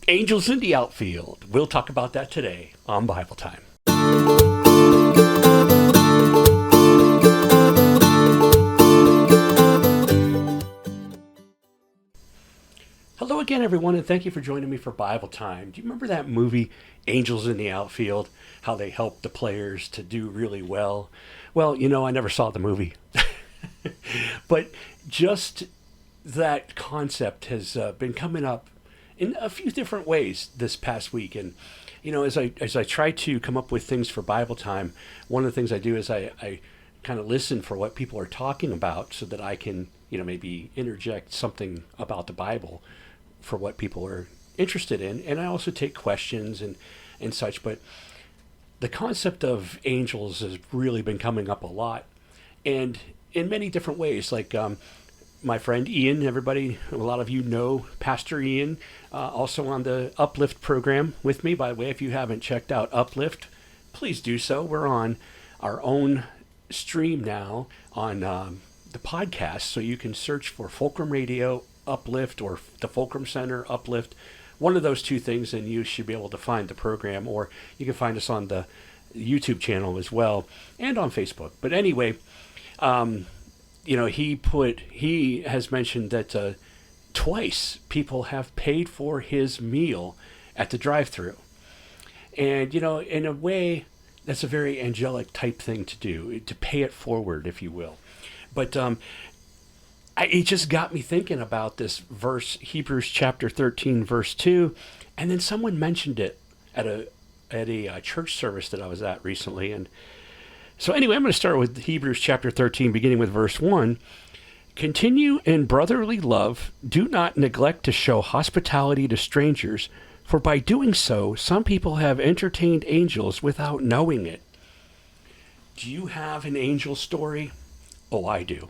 Angels in the outfield. We'll talk about that today on Bible Time. Hello again, everyone, and thank you for joining me for Bible Time. Do you remember that movie, Angels in the Outfield? How they helped the players to do really well? Well, I never saw the movie. But just that concept has been coming up in a few different ways this past week. And, as I try to come up with things for Bible Time, one of the things I do is I kind of listen for what people are talking about so that I can, maybe interject something about the Bible for what people are interested in. And I also take questions and such. But the concept of angels has really been coming up a lot, and in many different ways. Like my friend Ian, everybody, a lot of you know Pastor Ian, also on the Uplift program with me. By the way, if you haven't checked out Uplift, please do so. We're on our own stream now on the podcast, so you can search for Fulcrum Radio Uplift or the Fulcrum Center Uplift, one of those two things, and you should be able to find the program. Or you can find us on the YouTube channel as well and on Facebook. But anyway, he has mentioned that twice people have paid for his meal at the drive-thru. And, in a way, that's a very angelic type thing to do, to pay it forward, if you will. But it just got me thinking about this verse, Hebrews chapter 13, verse 2. And then someone mentioned it at a church service that I was at recently. And so anyway, I'm going to start with Hebrews chapter 13, beginning with verse 1. Continue in brotherly love. Do not neglect to show hospitality to strangers, for by doing so, some people have entertained angels without knowing it. Do you have an angel story? Oh, I do.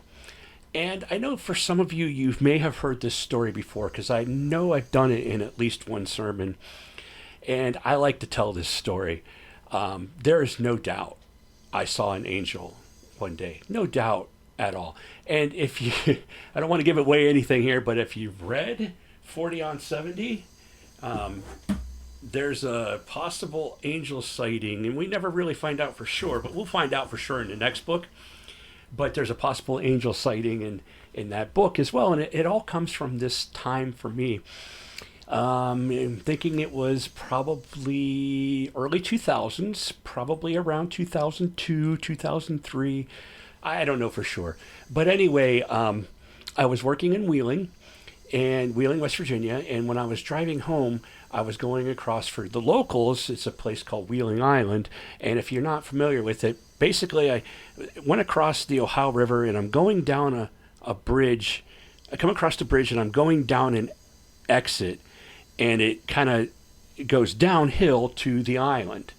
And I know for some of you, you may have heard this story before, because I know I've done it in at least one sermon. And I like to tell this story. There is no doubt I saw an angel one day. No doubt at all. And if you, I don't want to give away anything here, but if you've read 40 on 70, there's a possible angel sighting. And we never really find out for sure, but we'll find out for sure in the next book. But there's a possible angel sighting in that book as well. And it all comes from this time for me. I'm thinking it was probably early 2000s, probably around 2002, 2003. I don't know for sure. But anyway, I was working in Wheeling, West Virginia. And when I was driving home, I was going across, for the locals, it's a place called Wheeling Island. And if you're not familiar with it, basically I went across the Ohio River, and I'm going down a bridge. I come across the bridge, and I'm going down an exit. And it kind of goes downhill to the island.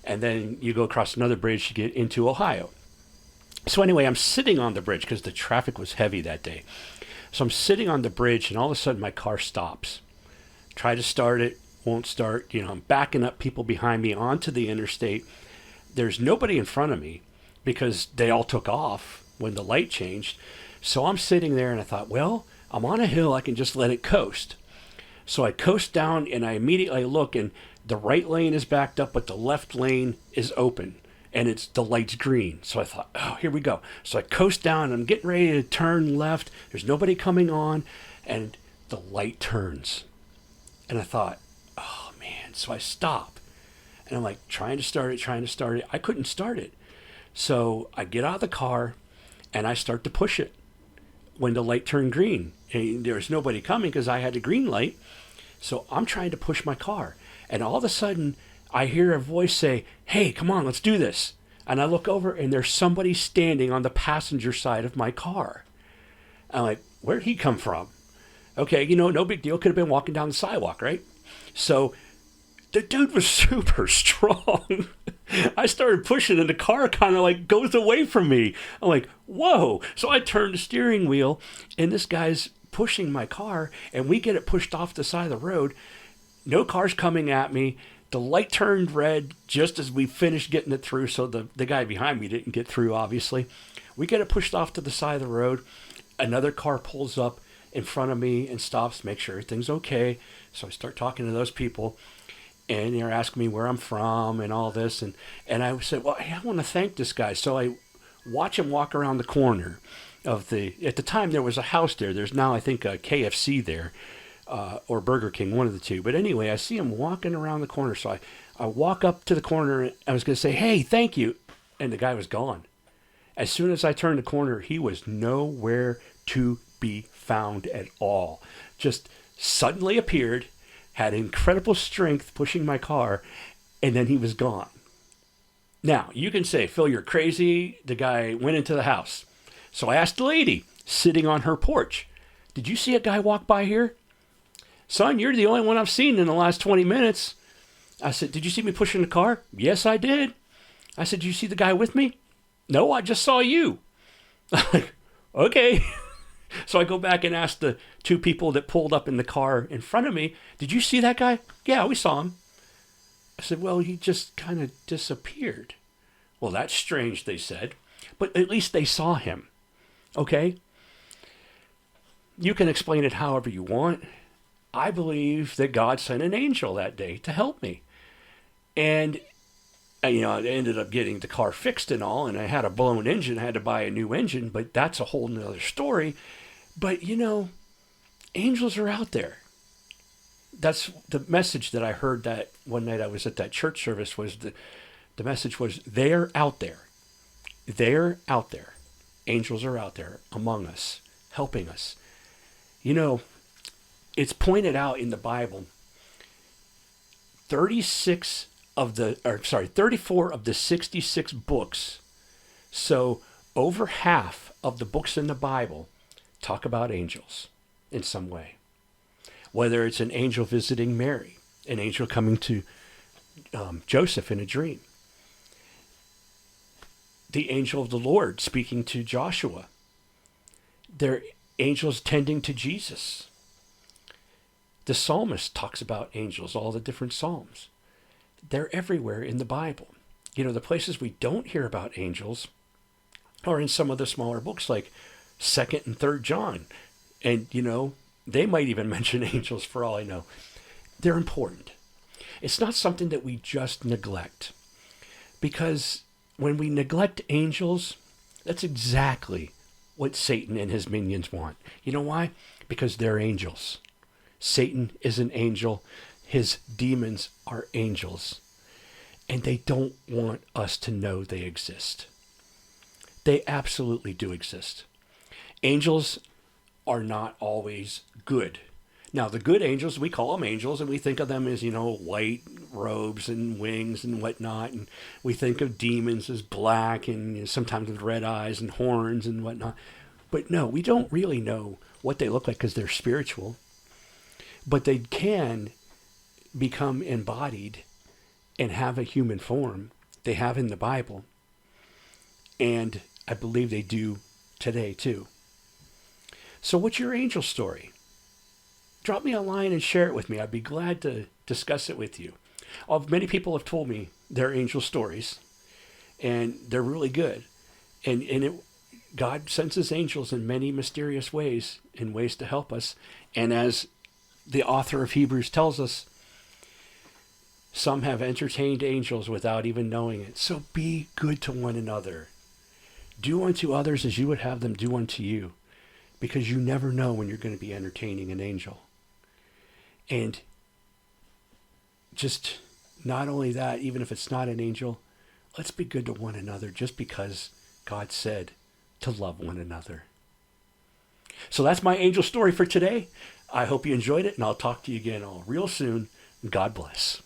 And then you go across another bridge to get into Ohio. So anyway, I'm sitting on the bridge because the traffic was heavy that day. So I'm sitting on the bridge, and all of a sudden my car stops. Try to start it, won't start. I'm backing up people behind me onto the interstate. There's nobody in front of me because they all took off when the light changed. So I'm sitting there, and I thought, well, I'm on a hill. I can just let it coast. So I coast down, and I immediately look, and the right lane is backed up, but the left lane is open, and the light's green. So I thought, oh, here we go. So I coast down, and I'm getting ready to turn left. There's nobody coming on, and the light turns. And I thought, oh, man. So I stop, and I'm like trying to start it. I couldn't start it. So I get out of the car, and I start to push it when the light turned green. And there was nobody coming because I had a green light. So I'm trying to push my car. And all of a sudden, I hear a voice say, hey, come on, let's do this. And I look over, and there's somebody standing on the passenger side of my car. I'm like, where'd he come from? Okay, no big deal. Could have been walking down the sidewalk, right? So the dude was super strong. I started pushing, and the car kind of like goes away from me. I'm like, whoa. So I turned the steering wheel, and this guy's pushing my car, and we get it pushed off the side of the road. No cars coming at me. The light turned red just as we finished getting it through, so the guy behind me didn't get through, obviously. We get it pushed off to the side of the road. Another car pulls up, in front of me and stops, make sure everything's okay. So I start talking to those people, and they're asking me where I'm from and all this. And I said, well, hey, I want to thank this guy. So I watch him walk around the corner at the time there was a house there. There's now, I think, a KFC there, or Burger King, one of the two. But anyway, I see him walking around the corner. So I walk up to the corner. I was going to say, hey, thank you. And the guy was gone. As soon as I turned the corner, he was nowhere to be found at all. Just suddenly appeared, had incredible strength pushing my car, and then he was gone. Now, you can say, Phil, you're crazy. The guy went into the house. So I asked the lady sitting on her porch, did you see a guy walk by here? Son, you're the only one I've seen in the last 20 minutes. I said, did you see me pushing the car? Yes, I did. I said, did you see the guy with me? No, I just saw you. I'm like, okay. So I go back and ask the two people that pulled up in the car in front of me, did you see that guy? Yeah, we saw him. I said, well, he just kind of disappeared. Well, that's strange, they said. But at least they saw him. Okay? You can explain it however you want. I believe that God sent an angel that day to help me. And I ended up getting the car fixed and all, and I had a blown engine. I had to buy a new engine, but that's a whole nother story. But, angels are out there. That's the message that I heard that one night I was at that church service was the message was, they're out there. They're out there. Angels are out there among us, helping us. It's pointed out in the Bible, 34 of the 66 books. So over half of the books in the Bible talk about angels in some way. Whether it's an angel visiting Mary, an angel coming to Joseph in a dream, the angel of the Lord speaking to Joshua. They're angels tending to Jesus. The psalmist talks about angels, all the different psalms. They're everywhere in the Bible. The places we don't hear about angels are in some of the smaller books like 2nd and 3rd John. And, they might even mention angels for all I know. They're important. It's not something that we just neglect. Because when we neglect angels, that's exactly what Satan and his minions want. You know why? Because they're angels. Satan is an angel. His demons are angels. And they don't want us to know they exist. They absolutely do exist. Angels are not always good. Now, the good angels, we call them angels, and we think of them as, white robes and wings and whatnot. And we think of demons as black and sometimes with red eyes and horns and whatnot. But no, we don't really know what they look like because they're spiritual. But they can become embodied and have a human form. They have in the Bible. And I believe they do today too. So what's your angel story? Drop me a line and share it with me. I'd be glad to discuss it with you. Many people have told me their angel stories, and they're really good. And God sends his angels in many mysterious ways, in ways to help us. And as the author of Hebrews tells us, some have entertained angels without even knowing it. So be good to one another. Do unto others as you would have them do unto you, because you never know when you're going to be entertaining an angel. And just not only that, even if it's not an angel, let's be good to one another just because God said to love one another. So that's my angel story for today. I hope you enjoyed it, and I'll talk to you again all real soon. God bless.